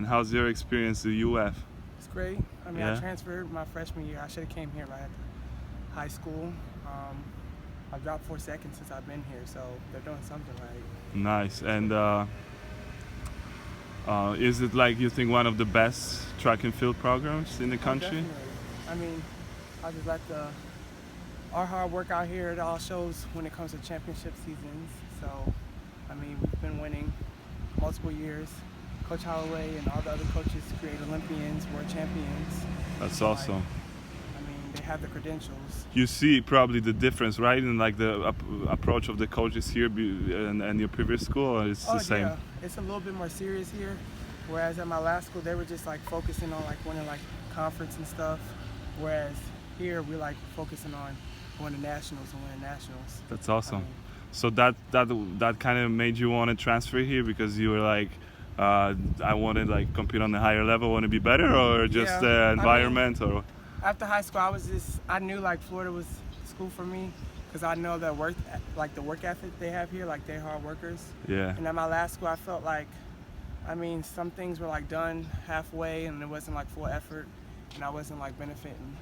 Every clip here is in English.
And how's your experience at UF? It's great. I mean, Yeah. I transferred my freshman year. I should have came here right after high school. I've dropped 4 seconds since I've been here, so they're doing something right. Nice. And is it like you think one of the best track and field programs in the country? Definitely. I mean, I just like our hard work out here. It all shows when it comes to championship seasons. So, I mean, we've been winning multiple years. Coach Holloway and all the other coaches create Olympians, world champions. That's So, awesome. I mean, they have the credentials. You see probably the difference, right, in like the approach of the coaches here and your previous school, or it's the same? Yeah, it's a little bit more serious here. Whereas at my last school, they were just like focusing on like winning like conference and stuff. Whereas here, we're like focusing on going to nationals and winning nationals. That's awesome. I mean, So that kind of made you want to transfer here because you were like, I want to like compete on the higher level, want to be better, or just Yeah, the I environment, or after high school, I knew like Florida was school for me because I know the work ethic they have here, like they're hard workers. yeah. And at my last school, I felt like, I mean, some things were like done halfway and it wasn't like full effort, and I wasn't like benefiting.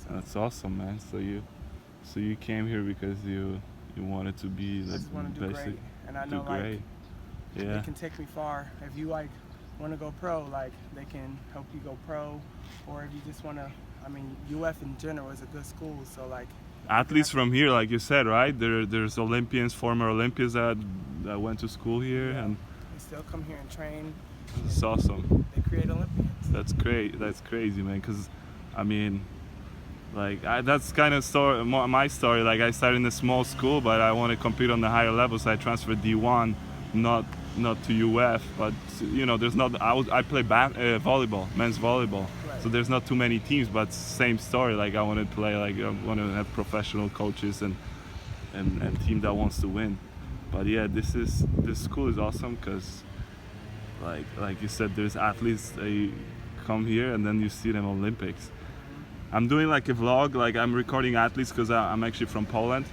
So That's awesome, man. So you came here because you wanted to be I the just want to do basic, great, and I do know like great. they Yeah. can take me far. If you like want to go pro, like they can help you go pro, or if you just want to. I mean, UF in general is a good school, so like. Athletes from here, like you said, right? There's Olympians, former Olympians that went to school here, Yeah. and They still come here and train. it's awesome. They create Olympians. That's great. That's crazy, man. Cause, I mean, like that's kind of my story. Like I started in a small school, but I want to compete on the higher level, so I transferred D1, not to UF. But you know, there's not. I play volleyball, men's volleyball. Right. So there's not too many teams, but same story. Like I want to play. Like I want to have professional coaches and team that wants to win. But yeah, this school is awesome because, like you said, there's athletes. They come here and then you see them Olympics. I'm doing like a vlog. Like I'm recording athletes because I'm actually from Poland,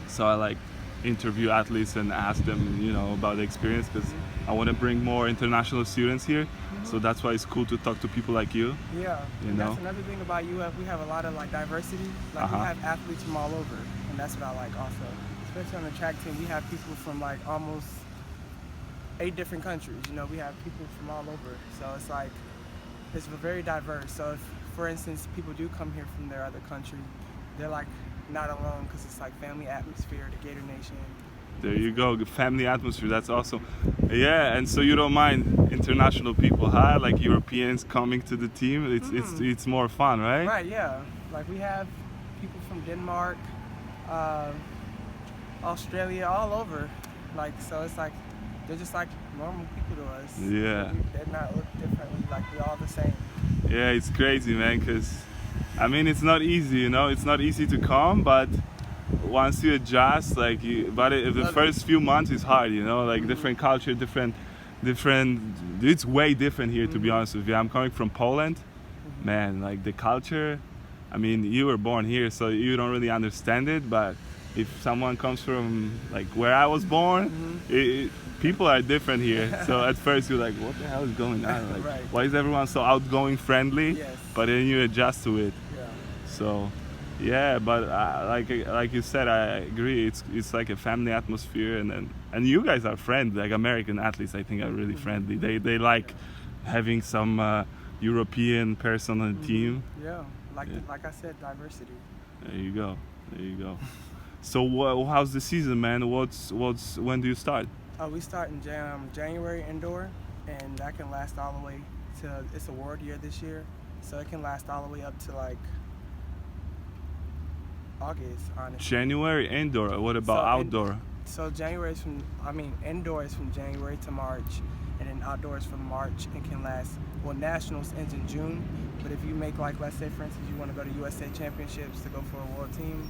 so I like interview athletes and ask them, you know, about the experience because I want to bring more international students here. So that's why it's cool to talk to people like you. Yeah, You and know? that's another thing about UF. We have a lot of like diversity. Like we have athletes from all over, and that's what I like also. Especially on the track team, we have people from like almost 8 different countries. You know, we have people from all over. So it's like it's very diverse. So if, for instance, people do come here from their other country, they're like not alone because it's like family atmosphere, the Gator Nation. There you go, the family atmosphere. That's awesome. Yeah, and so you don't mind international people, huh? Like Europeans coming to the team. It's more fun, right? Right, yeah. Like we have people from Denmark, Australia, all over. Like, so it's like they're just like normal people to us. Yeah. They're not looked differently. Like we're all the same. Yeah, it's crazy, man. Cause I mean, it's not easy, you know. It's not easy to come, but once you adjust, like, the first few months is hard, you know. Like different culture, different. It's way different here, to be honest with you. I'm coming from Poland, man. Like the culture. I mean, you were born here, so you don't really understand it. But if someone comes from like where I was born, people are different here. So at first you're like, what the hell is going on? Like, Right. why is everyone so outgoing, friendly? Yes. But then you adjust to it. Yeah. So, yeah, but like you said, I agree. It's like a family atmosphere, and you guys are friendly. Like American athletes, I think are really friendly. They like having some European person on the team. Yeah. Like Yeah. like I said, diversity. There you go. There you go. So how's the season, man? When do you start? We start in January indoor, and that can last all the way to, it's award year this year, so it can last all the way up to like August, honestly. January indoor. What about outdoor? So January is indoor is from January to March, and then outdoor is from March and can last, well, nationals ends in June, but if you make like, let's say for instance, you want to go to USA Championships to go for a world team,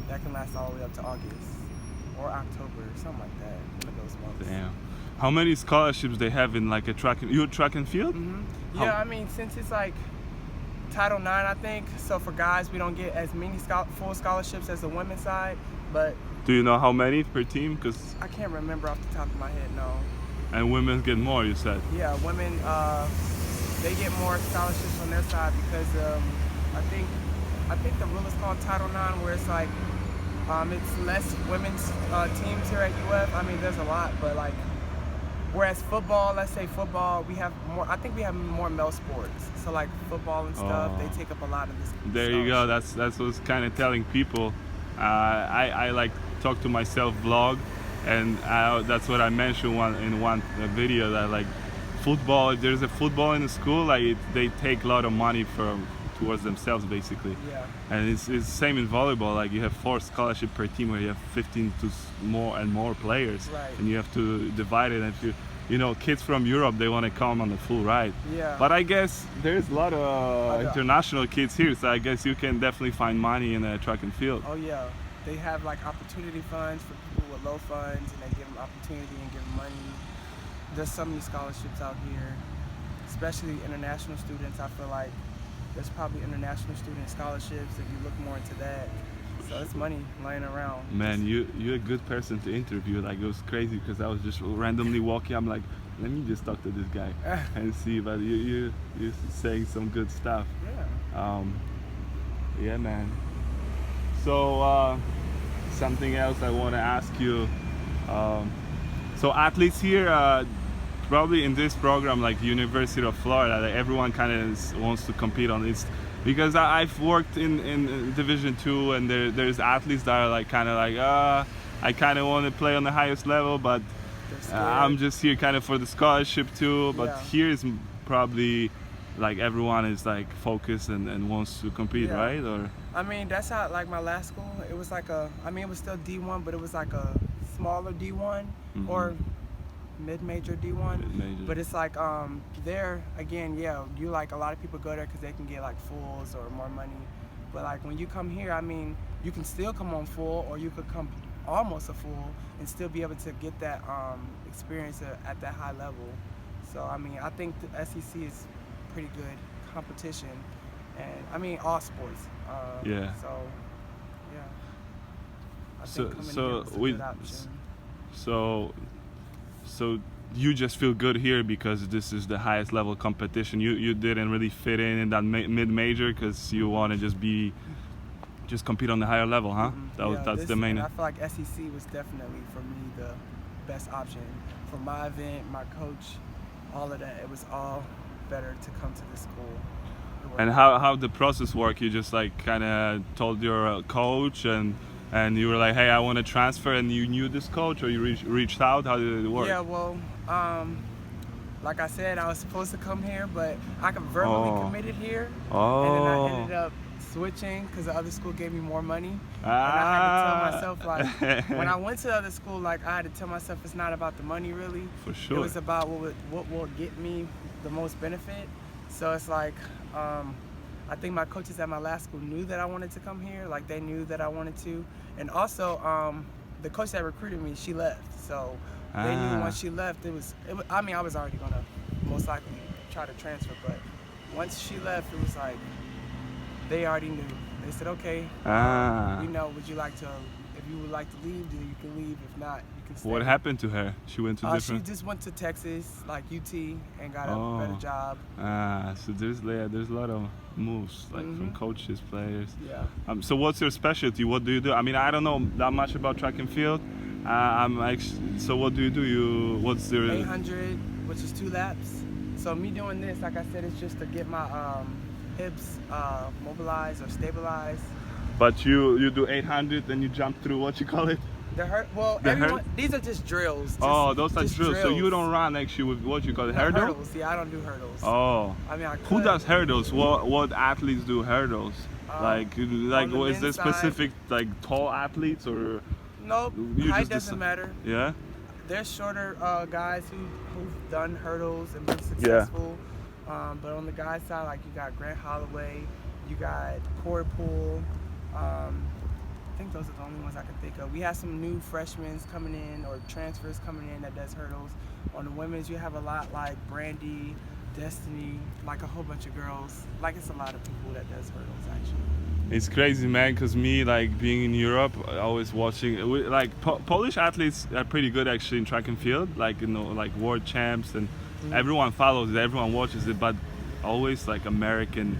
that can last all the way up to August or October, something like that, one of those months. Damn. How many scholarships they have in like a track and field? Yeah, I mean, since it's like Title IX, I think, so for guys we don't get as many full scholarships as the women's side, but Do you know how many per team? Cause I can't remember off the top of my head, no. and women get more, you said. Yeah, women, they get more scholarships on their side because I think the rule is called Title IX, where it's like it's less women's teams here at UF. I mean, there's a lot, but like whereas football, let's say football, we have more. I think we have more male sports. So like football and stuff, they take up a lot of this. There you go. That's what I was kind of telling people. I like talk to myself vlog, and that's what I mentioned in one video, that like football. If there's a football in the school, like they take a lot of money towards themselves basically. Yeah. And it's the same in volleyball. Like you have 4 scholarships per team, where you have 15 to more players, right. And you have to divide it. And if you know, kids from Europe, they want to come on the full ride. Yeah. But I guess there's a lot of international kids here, so I guess you can definitely find money in track and field. Oh yeah, they have like opportunity funds for people with low funds, and they give them opportunity and give them money. There's so many scholarships out here, especially international students. I feel like there's probably international student scholarships if you look more into that. So it's money lying around. Man, you're a good person to interview. Like, it was crazy because I was just randomly walking. I'm like, let me just talk to this guy and see. But you're saying some good stuff. Yeah. Yeah, man. So something else I want to ask you. So athletes here, probably in this program, like University of Florida, like everyone kind of wants to compete on this. Because I've worked in Division II, and there's athletes that are like kind of like, I kind of want to play on the highest level, but I'm just here kind of for the scholarship too. But here is probably like everyone is like focused and wants to compete, right? Or I mean, that's how like my last school. It was like it was still D1, but it was like a smaller D1 or mid-major D1. Mid-major. But it's like there again, you like a lot of people go there because they can get like fulls or more money. But like when you come here, I mean, you can still come on full, or you could come almost a full and still be able to get that experience at that high level. So I mean, I think the SEC is pretty good competition, and I mean all sports. So yeah, I think coming here was a good option. So you just feel good here because this is the highest level competition. You didn't really fit in that mid-major because you want to just compete on the higher level, huh? That's the main. I feel like SEC was definitely for me the best option for my event, my coach, all of that. It was all better to come to this school. And how the process work? You just like kind of told your coach and you were like, hey, I want to transfer, and you knew this coach, or you reached out? How did it work? Yeah, well, like I said, I was supposed to come here, but I verbally committed here, and then I ended up switching because the other school gave me more money. And I had to tell myself, like, when I went to the other school, like, I had to tell myself it's not about the money, really. For sure. It was about what will get me the most benefit. So it's like, I think my coaches at my last school knew that I wanted to come here. Like, they knew that I wanted to. And also, the coach that recruited me, she left. So they knew once she left, I mean, I was already gonna most likely try to transfer, but once she left, it was like, they already knew. They said, okay, we know, if you would like to leave, then you can leave. If not, you can stay. What happened to her? She went to different... She just went to Texas, like UT, and got a better job. So there's a lot of moves, like from coaches, players. Yeah. So what's your specialty? What do you do? I mean, I don't know that much about track and field. So what do you do? What's your... 800, which is 2 laps. So me doing this, like I said, it's just to get my hips mobilized or stabilized. But you do 800 and you jump through, what you call it? These are just drills. Those are drills. So you don't run actually with what you call it, hurdles? Yeah, I don't do hurdles. Oh. I mean, I could. Who does hurdles? What athletes do hurdles? Like is there specific like tall athletes or? Nope. Height doesn't matter. Yeah. There's shorter guys who've done hurdles and been successful. But on the guys' side, like you got Grant Holloway, you got Corey Poole. I think those are the only ones I can think of. We have some new freshmen coming in or transfers coming in that does hurdles. On the women's, you have a lot like Brandy, Destiny, like a whole bunch of girls. Like it's a lot of people that does hurdles actually. It's crazy, man, because me, like being in Europe, always watching, like Polish athletes are pretty good actually in track and field, like, you know, like world champs, and everyone follows it, everyone watches it, but always like American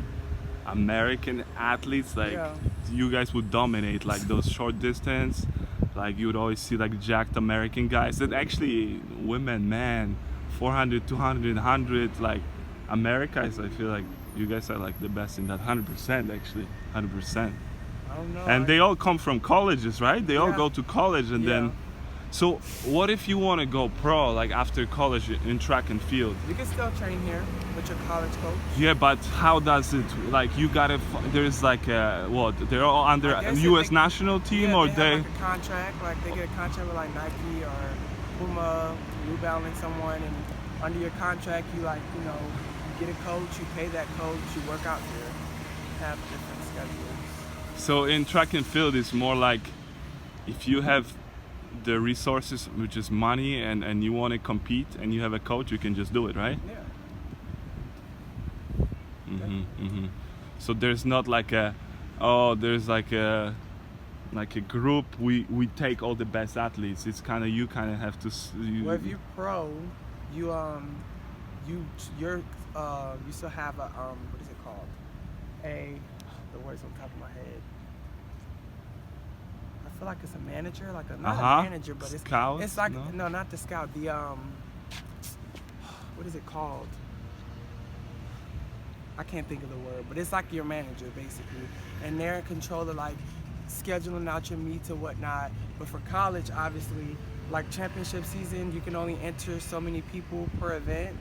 athletes, like Yeah. you guys would dominate like those short distance, like you would always see like jacked American guys. And actually women, man, 400, 200, 100, like America is, I feel like you guys are like the best in that. 100% actually, 100%. I don't know. And they all come from colleges, right? They all Yeah. go to college and then, so what if you want to go pro, like after college in track and field? You can still train here with your college coach. Yeah, but how does it, like you gotta, there's like a, what, they're all under I guess if US they- national team, Yeah, or they have like a contract, like they get a contract with like Nike or Puma, New Balance, someone, and under your contract you like, you know, you get a coach, you pay that coach, you work out here, have different schedules. So in track and field it's more like, if you have the resources, which is money, and you want to compete and you have a coach, you can just do it, right? Yeah. So there's not like a, oh, there's like a group, we take all the best athletes. It's kind of, you kind of have to Well, if you're pro, you still have a what is it called? The word's on top of my head. I feel like it's a manager, like not a manager, but Scout? it's like No? no, not the scout. The what is it called? I can't think of the word, but it's like your manager basically, and they're in control of like scheduling out your meets and whatnot. But for college, obviously, like championship season, you can only enter so many people per event,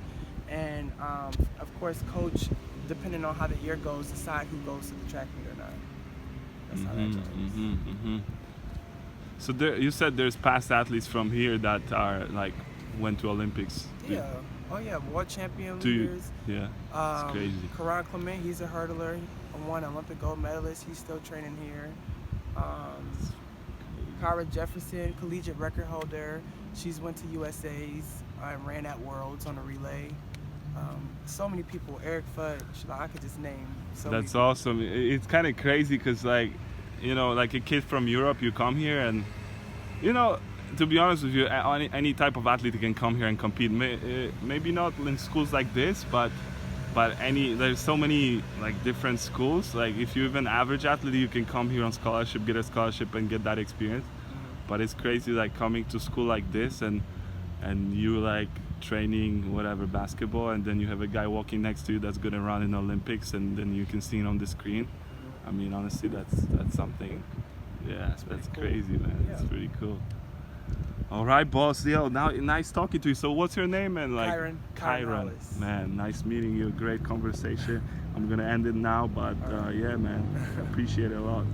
and of course, coach, depending on how the year goes, decide who goes to the track meet or not. That's how that goes. So there, you said there's past athletes from here that are like went to Olympics. Yeah. Oh yeah, world champion Do you- leaders. Yeah, it's crazy. Kyren Clement, he's a hurdler, won Olympic gold medalist. He's still training here. Cara Jefferson, collegiate record holder. She's went to USA's and ran at Worlds on a relay. So many people. Eric Fudge, like, I could just name so That's many. awesome. It's kind of crazy because, like, you know, like a kid from Europe, you come here and, you know, to be honest with you, any type of athlete can come here and compete. Maybe not in schools like this, but there's so many like different schools. Like if you're an average athlete, you can come here on scholarship, get a scholarship, and get that experience. But it's crazy, like coming to school like this and you like training whatever basketball, and then you have a guy walking next to you that's gonna run in Olympics, and then you can see it on the screen. I mean, honestly, that's something. Yeah, that's cool. crazy, man. Yeah. It's pretty cool. All right, boss. Yo, now nice talking to you. So, what's your name? And like, Kyren Hollis. Man, nice meeting you. Great conversation. I'm gonna end it now, but yeah, man, appreciate it a lot.